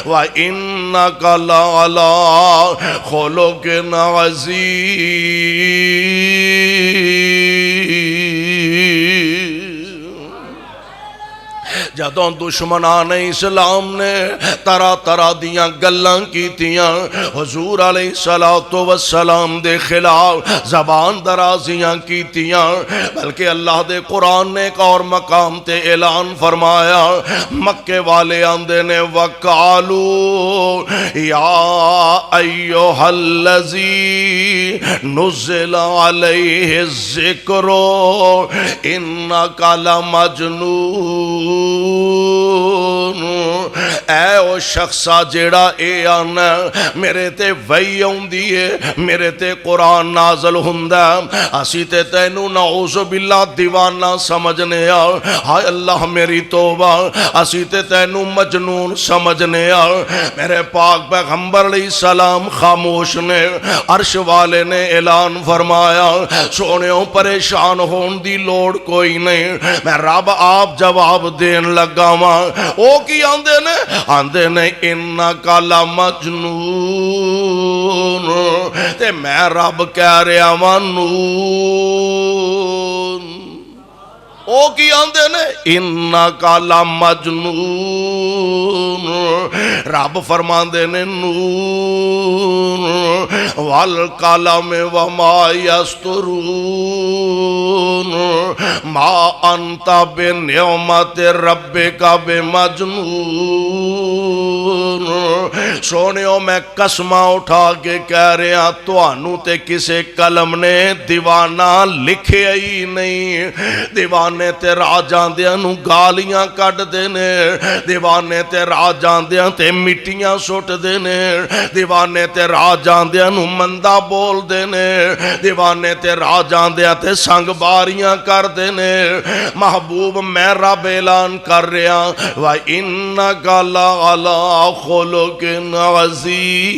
Speaker 2: وَإِنَّكَ لَعَلَىٰ خُلُقٍ عَظِيمٍ۔ جدوں دشمنان اسلام نے طرح طرح دیاں گلاں کیتیاں، حضور علیہ السلام دے خلاف زبان درازیاں کیتیاں، بلکہ اللہ دے قرآن نے ایک اور مقام تے اعلان فرمایا، مکے والے آندے نے وَقَالُوا يَا أَيُّهَا الَّذِي نُزِّلَ عَلَيْهِ الذِّكْرُ إِنَّكَ لَمَجْنُونٌ۔ اے او شخصا جیڑا اے آنا میرے تے وحی ہوندی ہے، میرے تے قرآن نازل ہوندا، اسی تے تینوں نعوذ باللہ دیوانہ سمجھنے آ، ہائے اللہ میری توبہ، اسی تے تینوں مجنون سمجھنے آ۔ میرے پاک پیغمبر علیہ السلام خاموش نے، عرش والے نے اعلان فرمایا، سونےوں پریشان ہون دی لوڑ کوئی نہیں، میں رب آپ جواب دین لگا ماں۔ او کی آندے نے انکا لمجنون، تے میں رب کہہ رہا ماں نون۔ او کی آندے نے انکا لمجنون رب فرماندے نے نون والقلم وما یسطرون ما انت بنعمت ربک بمجنون سونیو میں قسمہ اٹھا کے کہہ رہا توانوں تے کسے قلم نے دیوانہ لکھے ہی نہیں دیوانے تے راہ جاندیاں نو گالیاں کٹ دینے دیوانے تے راہ جاندیاں تے مٹیاں سٹ دینے دیوانے تے راہ جاندیاں نو مندہ بول دینے دیوانے تے راہ جاندیاں تے سنگ باریاں کر دینے محبوب میں رب اعلان کر رہا وَإِنَّكَ لَعَلَىٰ خُلُقٍ عَظِيمٍ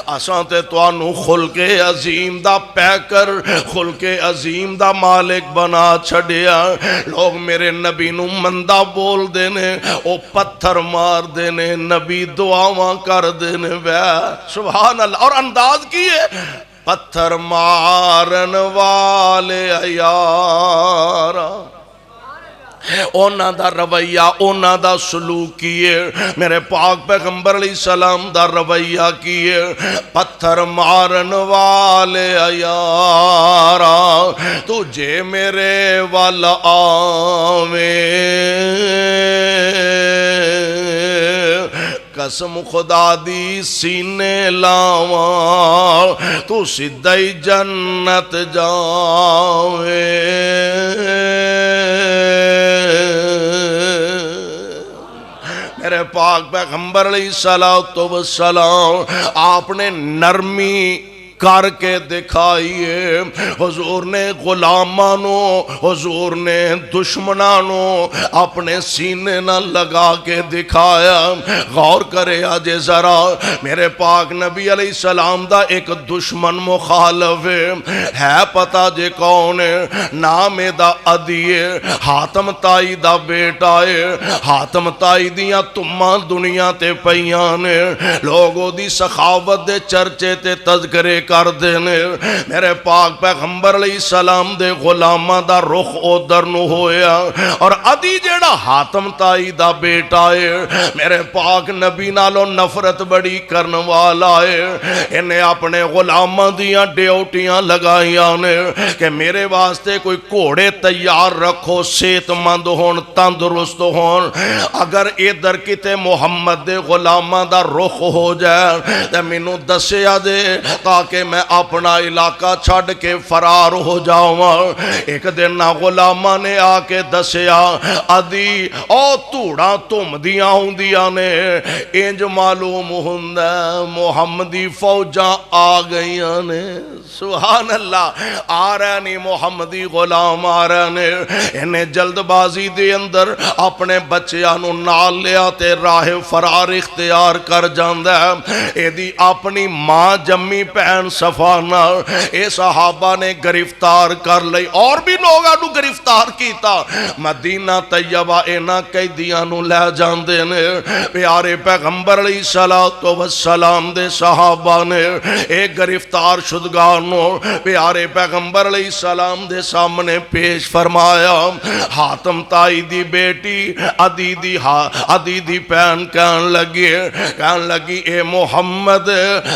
Speaker 2: اساں تے توانوں خلق عظیم دا پیکر خلق عظیم دا مالک بنا چھڑیا لوگ میرے نبی نو مندہ بول دینے او پتھر مار دینے نبی دعاواں کر دینے سبحان اللہ اور انداز کی ہے پتھر مارن والے یارا اونا دا رویہ اونا دا سلوک کیے میرے پاک پیغمبر علیہ السلام دا رویہ کیے پتھر مارن والے یارا تجھے میرے والا آویں قسم خدا دی سینے لاواں تو سدھائی جنت جاویں میرے پاک پیغمبر علیہ السلام آپ نے نرمی کر کے دکھائیے حضور نے غلامانو حضور نے دشمنانو اپنے سینے نہ لگا کے دکھایا غور کرے آج ذرا میرے پاک نبی علیہ السلام دا ایک دشمن مخالف ہے پتا جے کون ہے نام دا عدیے حاتم تائی دا بیٹا ہے حاتم تائی دیاں تمہاں دنیا تے پیانے لوگوں دی سخاوت دے چرچے تے تذکرے کر دینے میرے پاک پیغمبر علیہ السلام دے غلامہ دا رخ ادھر نو ہویا اور عدی جیڑا حاتم تائی دا بیٹا ہے میرے پاک نبی نالو نفرت بڑی کرن والا ہے انہیں اپنے غلامہ دیاں ڈیوٹیاں لگائیاں نے کہ میرے واسطے کوئی کوڑے تیار رکھو صحت مند ہون تندرست ہون اگر ادھر کتے محمد دے غلامہ دا رخ ہو جائے تے مینوں دسیا دے تاکہ میں اپنا علاقہ چھڑ کے فرار ہو جاؤں ایک دن نہ غلامہ نے آ کے دسیا عدی او توڑا تم دیاں ہوں دیاں نے انج معلوم ہندہ محمدی فوجاں آ گئیاں نے سبحان اللہ آ رہے نہیں محمدی غلام آ رہے نے انہیں جلد بازی دے اندر اپنے بچیانو نال لیا تے راہ فرار اختیار کر جاندہ ہے اے دی اپنی ماں جمی پہن صفانہ اے صحابہ نے گرفتار کر لئی اور بھی لوگاں نو گرفتار کیتا مدینہ طیبہ اینا قیدیانو لے جاندے نے پیارے پیغمبر علیہ السلام دے صحابہ نے ایک گرفتار شدگانو پیارے پیغمبر علیہ السلام دے سامنے پیش فرمایا حاتم تائی دی بیٹی عدی دی پہن کہن لگی اے محمد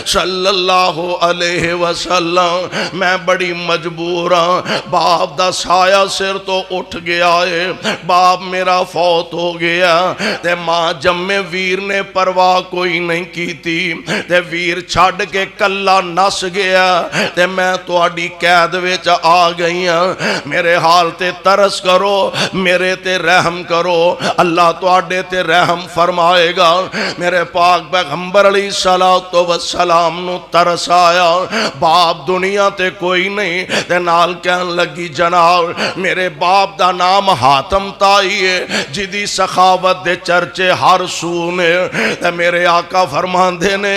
Speaker 2: صلی اللہ علیہ وسلم میں بڑی مجبوراں باپ دا سایہ سر تو اٹھ گیا ہے باپ میرا فوت ہو گیا تے ماں جمے ویر نے پرواہ کوئی نہیں کی تھی تے ویر چھڑ کے کلا نس گیا تے میں تو آڈی قید ویچ آ گئی ہاں میرے حال تے ترس کرو میرے تے رحم کرو اللہ تو آڈے تے رحم فرمائے گا میرے پاک پیغمبر علیہ السلام نو ترس آیا باپ دنیا تے کوئی نہیں تے نال کہن لگی جناب میرے باپ دا نام حاتم تائی ہے جدی سخاوت دے چرچے ہر سونے تے میرے آقا فرمان دینے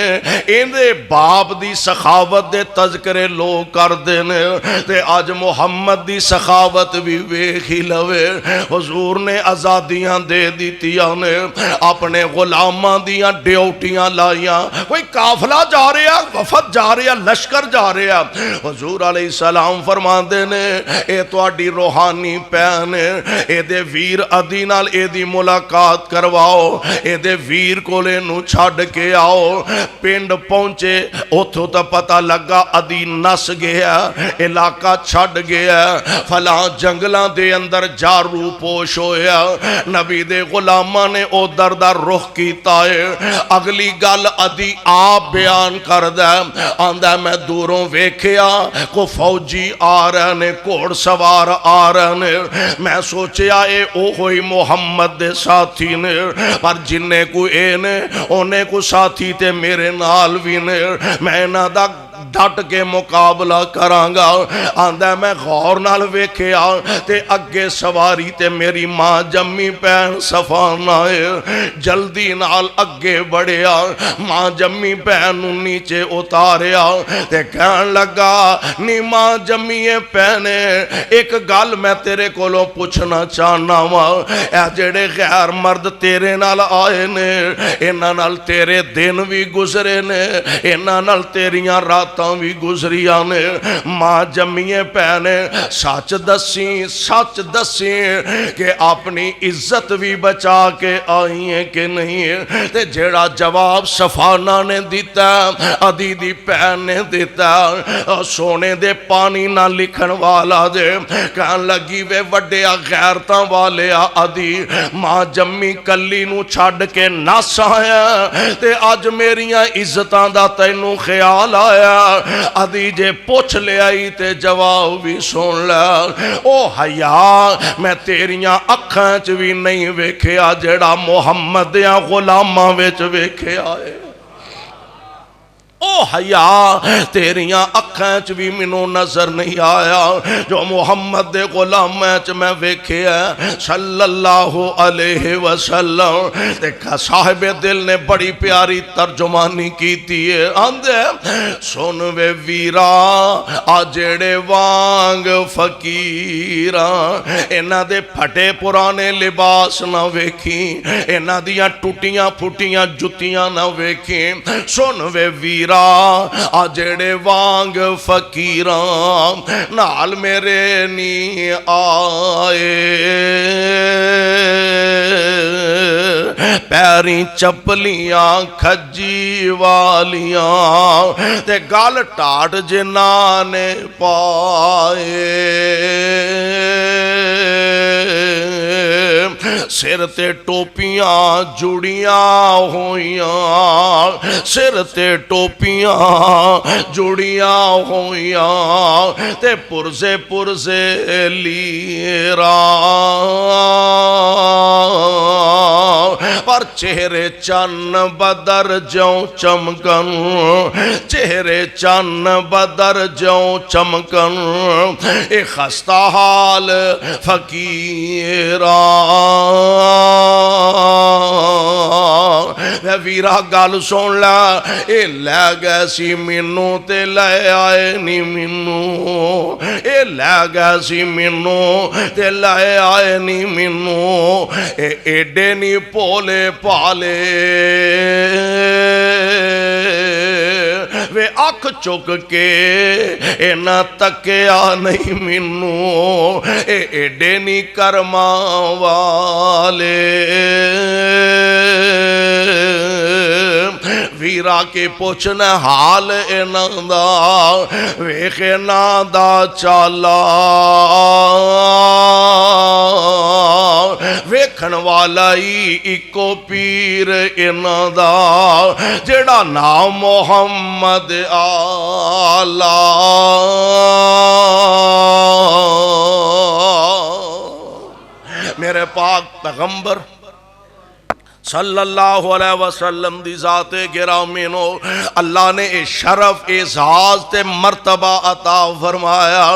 Speaker 2: اندے باپ دی سخاوت دے تذکرے جویں لوگ کردے نے تے اج محمد دی سخاوت بھی ویکھ ہی لوے حضور نے آزادیاں دے دیتیاں نے اپنے غلاماں دیاں ڈیوٹیاں لائیاں کوئی قافلہ جا رہا وفد جا رہا لشکر جا رہا حضور علیہ السلام فرماندے نے اے تواڈی روحانی پہن اے دے ویر ادی نال اے دی ملاقات کرواؤ اے دے ویر کولے نو چھڈ کے آؤ پنڈ پہنچے اتھوں تا پتہ لگا ادی نس گیا علاقہ چھڈ گیا فلاں جنگلاں دے اندر جارو پوش ہویا نبی دے غلاماں نے او دردہ رخ کیتا ہے اگلی گل ادی آپ بیان کردہ آندہ میں دوروں ویکھیا کو فوجی آ رہے نے گھوڑ سوار آ رہے نے میں سوچیا اے او ہوئی محمد دے ساتھی نے پر جننے کو اے نے اونے کو ساتھی تے میرے نال بھی نے میں نہ دا ڈٹ کے مقابلہ کرانگا آندہ میں غور نال ویکھیا تے اگے سواری تے میری ماں جمی پہن صفان آئے جلدی نال اگے بڑھیا ماں جمی پہن نیچے اتاریا تے کہن لگا نی ماں جمی پہنے ایک گل میں تیرے کولوں پوچھنا چاہنا وا اے جڑے غیر مرد تیرے نال آئے نے انہاں نال تیرے دن بھی گزرے نے انہاں نال تیریاں راتاں بھی گزریاں نے ماں جمیے پہنے سچ دسیں کہ اپنی عزت بھی بچا کے آئی ہیں کہ نہیں تے جیڑا جواب صفانہ نے دیتا ادی دی پہن نے دیتا سونے دے پانی نہ لکھن والا دے کہن لگی وے وڈیا غیرتاں والے ادی ماں جمی کلی نو چھڈ کے نس آیا تے اج میریاں عزتاں دا تینوں خیال آیا ادی جے پوچھ لے آئی تے جواب بھی سن لے او حیا میں تیریاں اکھاں چ بھی نہیں ویکھیا جڑا محمد یا غلاماں وچ ویکھیا ہے او حیا تیریاں اکھاں چ بھی منوں نظر نہیں آیا جو محمد دے غلاماں چ میں ویکھیا صلی اللہ علیہ وسلم تے صاحب دل نے بڑی پیاری ترجمانی کیتی ہے آندے سن وے ویرا آ جڑے وانگ فقیراں انہاں دے پھٹے پرانے لباس نہ ویکھی انہاں دیاں ٹوٹیاں پھٹیاں جتیاں نہ ویکھی سن وے ویرا آ جڑے وانگ فقیراں نال میرے نی آئے پیری چپلیاں کھجی والیاں تے گال ٹاٹ جنہاں نے پائے سر تے ٹوپیاں جڑیاں ہویاں سر تے ٹوپیاں جڑیاں ہویاں تے پرزے لیراں پر چہرے چن بدر جوں چمکن چہرے چن بدر جوں چمکن اے خستہ حال فقیراں ویرا گل سن لا اے لے گئے سی مینوں تے لے آئے نی مینوں اے لے گئے سی مینوں تے لے آئے نی مینوں اے ایڈے نی پولے پالے وے اکھ چک کے اے نہ تکیا نہیں مینوں اے ایڈے نی کرما والے ویرا کے پوچھنا حال انہاں دا ویکھنا دا چالا ویکھن والا ہی اکو پیر انہاں دا جڑا نام محمد آلہ میرے پاک پیغمبر صلی اللہ علیہ وسلم دی ذات گرامی نو اللہ نے اے شرف اعزاز تے مرتبہ عطا فرمایا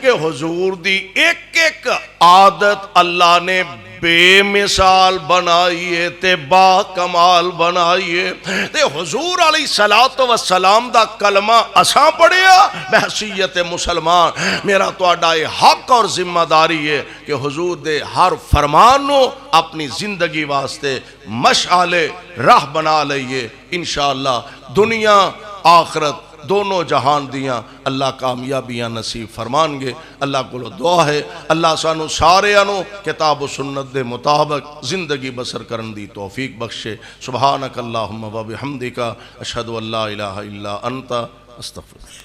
Speaker 2: کہ حضور دی ایک ایک عادت اللہ نے بے مثال بنائیے تے با کمال بنائیے تے حضور علیہ السلام دا کلمہ اساں پڑھیا بحثیت مسلمان میرا تہاڈا یہ حق اور ذمہ داری ہے کہ حضور دے ہر فرمان نو اپنی زندگی واسطے مشعل راہ بنا لئیے انشاءاللہ دنیا آخرت دونوں جہان دیاں اللہ کامیابیاں نصیب فرمان گے اللہ کو دعا ہے اللہ سانو سارے انو کتاب و سنت دے مطابق زندگی بسر کرن دی توفیق بخشے سبحانک اللہم و بحمدک اشہدو ان لا الہ الا انت استغفرک